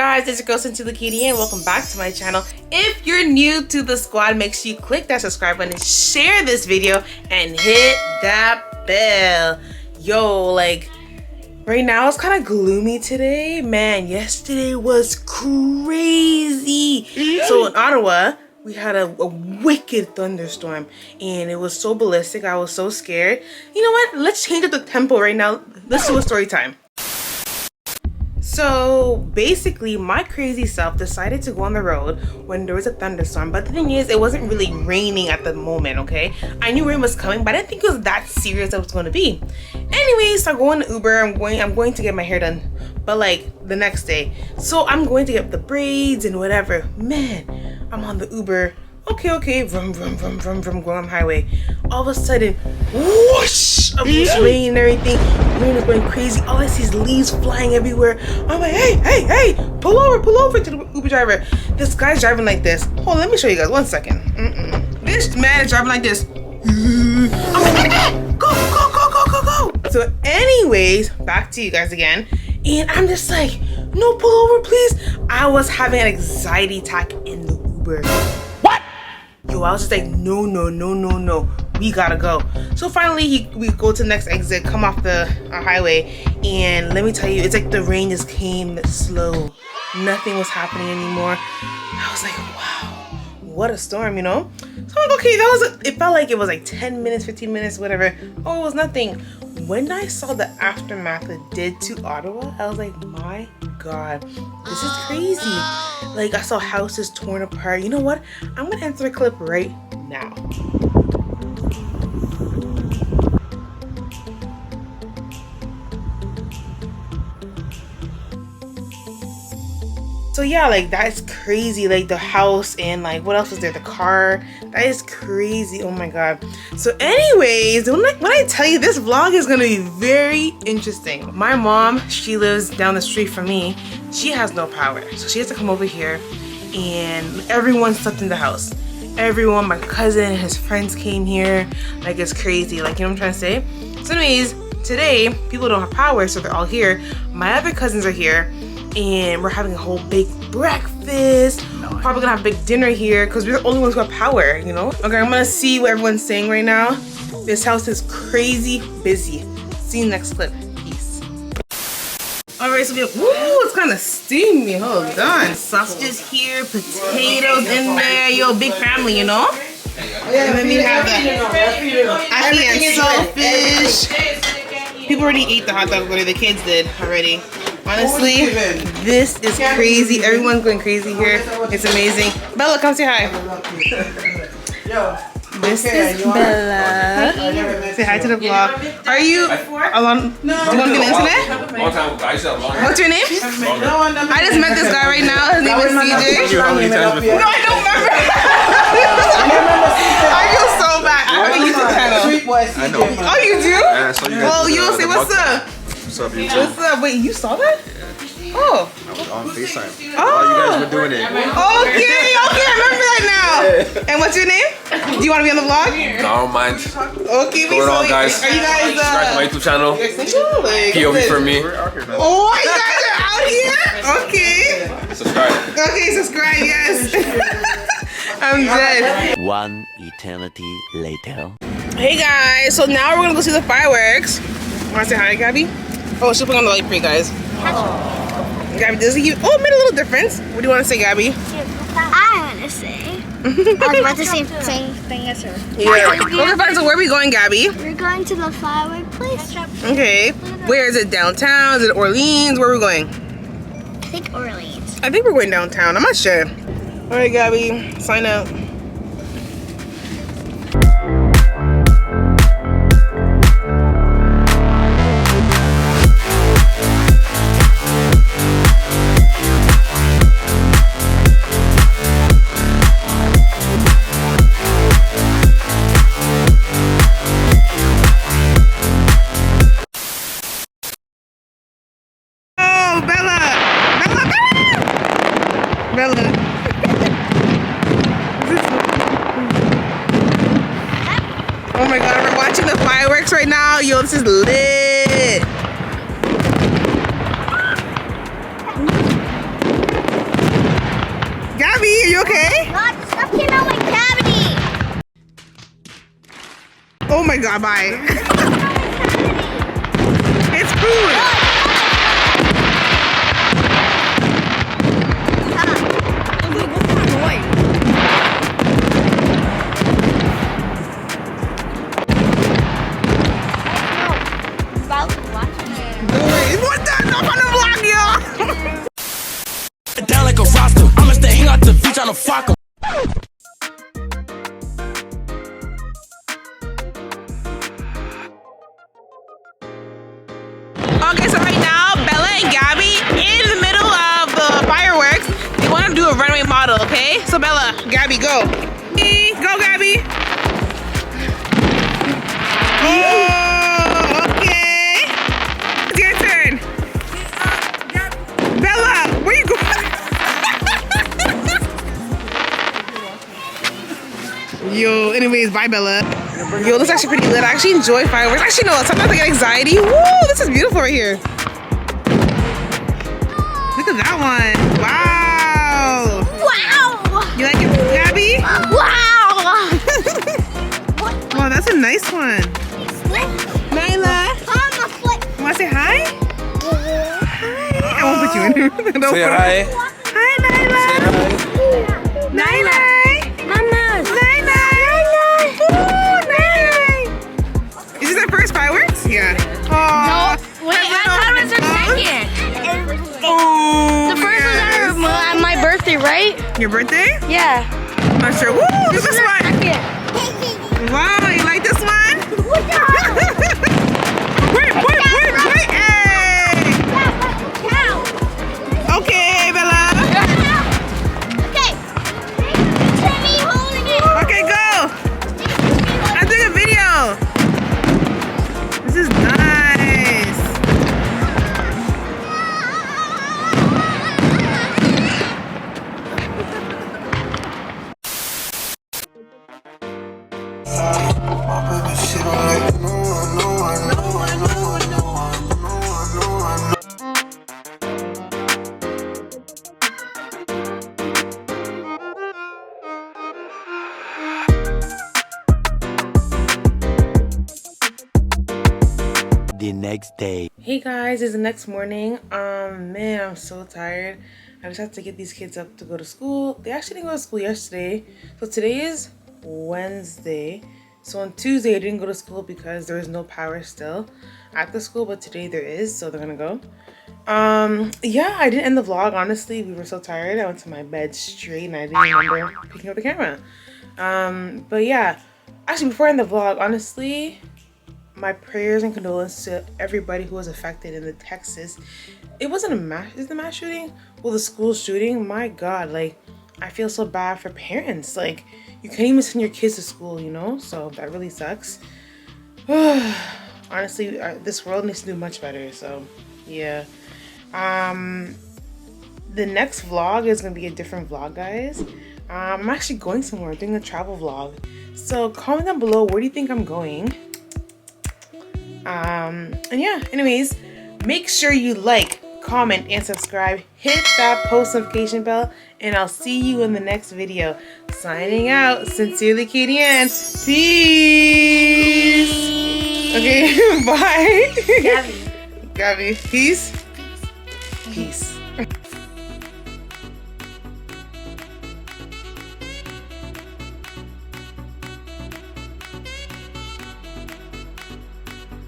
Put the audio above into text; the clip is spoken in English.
guys, it's your girl Sincerely Kay-Deann. Welcome back to my channel. If you're new to the squad, make sure you click that subscribe button, share this video, and hit that bell. Yo, like right now it's kind of gloomy today. Man, yesterday was crazy. So in Ottawa, we had a wicked thunderstorm and it was so ballistic. I was so scared. You know what? Let's change up the tempo right now. Let's do a story time. So basically, my crazy self decided to go on the road when there was a thunderstorm. But the thing is, it wasn't really raining at the moment, okay? I knew rain was coming, but I didn't think it was that serious that it was going to be. Anyways, so I go on Uber. I'm going to get my hair done, but like the next day. So I'm going to get the braids and whatever. Man, I'm on the Uber. Okay, vroom, vroom, vroom, vroom, vroom, going on the highway. All of a sudden, whoosh, of this rain and everything. Rain is going crazy. All I see is leaves flying everywhere. I'm like, hey, pull over to the Uber driver. This guy's driving like this. Hold on, let me show you guys, 1 second. This man is driving like this. I'm like, go. So anyways, back to you guys again. And I'm just like, no, pull over, please. I was having an anxiety attack in the Uber. Yo, I was just like, no, we gotta go. So finally, we go to the next exit, come off the highway, and let me tell you, it's like the rain just came slow. Nothing was happening anymore. I was like, wow, what a storm, you know? So I'm like, okay, it felt like it was like 10 minutes, 15 minutes, whatever. Oh, it was nothing. When I saw the aftermath it did to Ottawa, I was like, my God, this is crazy. Like, I saw houses torn apart. You know what? I'm gonna enter the clip right now. So yeah, like that's crazy. Like the house and like what else was there? The car. That is crazy. Oh my God. So anyways, when I tell you this vlog is gonna be very interesting. My mom, she lives down the street from me. She has no power, so she has to come over here, and everyone slept in the house. Everyone, my cousin, his friends came here. Like it's crazy. Like, you know what I'm trying to say? So anyways, today people don't have power, so they're all here. My other cousins are here. And we're having a whole big breakfast. Probably gonna have a big dinner here because we're the only ones who have power, you know? Okay, I'm gonna see what everyone's saying right now. This house is crazy busy. See you next clip. Peace. Alright, so it's kind of steamy. Hold on. Sausages here, potatoes in there. Yo, big family, you know? And then we have the ahi and saltfish. People already ate the hot dogs already. The kids did already. Honestly, this is crazy. Everyone's going crazy here. It's amazing. Bella, come say hi. This is Bella. Say hi to the vlog. Are you alone? Do you want to get the internet? What's your name? I just met this guy right now. His name is CJ. No, I don't remember. I feel so bad. I have a YouTube channel. I know. Oh, you do? Yeah, so you guys well, you'll say what's up. What's up, YouTube? What's up? Wait, you saw that? Yeah. Oh. I was on FaceTime. Oh. While you guys were doing it. Okay, I remember that now. And what's your name? Do you want to be on the vlog? No, I don't mind. Okay, What's going on, guys? Are you guys Subscribe to my YouTube channel. like, POV for me. Oh, you guys are out here? Okay. Subscribe. Okay, subscribe, yes. I'm dead. One eternity later. Hey guys, so now we're gonna go see the fireworks. Wanna say hi, Gabby? Oh, she's putting on the light for you guys. Gabby, does it give, it made a little difference. What do you want to say, Gabby? I want to say. I was about to say the same thing as her. Yeah. Okay, fine. So where are we going, Gabby? We're going to the firework place. Okay. Where is it? Downtown? Is it Orleans? Where are we going? I think Orleans. I think we're going downtown. I'm not sure. All right, Gabby, sign out. Bella. Oh my God, we're watching the fireworks right now. Yo, this is lit. Oh my god, bye. It's food. What the? Not on the vlog, yo. Down like a roster. I'ma stay hang out the beach on a fuck 'em. Okay, so right now, Bella and Gabby in the middle of the fireworks. They want to do a runway model, okay? So Bella, Gabby, go. Go, Gabby. Oh, okay. It's your turn. Bella, where you going? Yo, anyways, bye, Bella. Yo, this is actually pretty lit. I actually enjoy fireworks. Actually, no, sometimes I get anxiety. Woo, this is beautiful right here. Look at that one. Wow. Wow! You like it, Gabby? Wow! Wow, that's a nice one. Nyla, you want to say hi? Hi. I won't put you in here. Don't Say put- hi. Hi, Nyla. Nyla. Mama! Nyla. Ooh, Nyla. Is this our first fireworks? Yeah. Aww. Wait, I thought it was our second. Oh, The first was at my birthday, right? your birthday? Yeah. Not sure. Woo, look at this one. Second. Wow, you like this one? Wait. Hey. Okay, Bella. Okay. Timmy holding it. Okay, go. I'm doing a video. This is nice. The next day. Hey guys, it's the next morning. Man, I'm so tired. I just have to get these kids up to go to school. They actually didn't go to school yesterday. So today is Wednesday. So on Tuesday I didn't go to school because there was no power still at the school, but today there is, so they're gonna go. Yeah, I didn't end the vlog, honestly. We were so tired. I went to my bed straight and I didn't remember picking up the camera. But yeah, actually before I end the vlog, honestly, my prayers and condolences to everybody who was affected in the Texas. It wasn't a mass, is the mass shooting? Well, the school shooting, my God, like, I feel so bad for parents. Like, you can't even send your kids to school, you know? So that really sucks. Honestly, this world needs to do much better, so yeah. The next vlog is gonna be a different vlog, guys. I'm actually going somewhere, doing a travel vlog. So comment down below, where do you think I'm going? And yeah, anyways, make sure you like, comment, and subscribe. Hit that post notification bell, and I'll see you in the next video. Signing out, Sincerely Kay-Deann. Peace. Okay, bye. Gabby. Gabby, peace. Peace.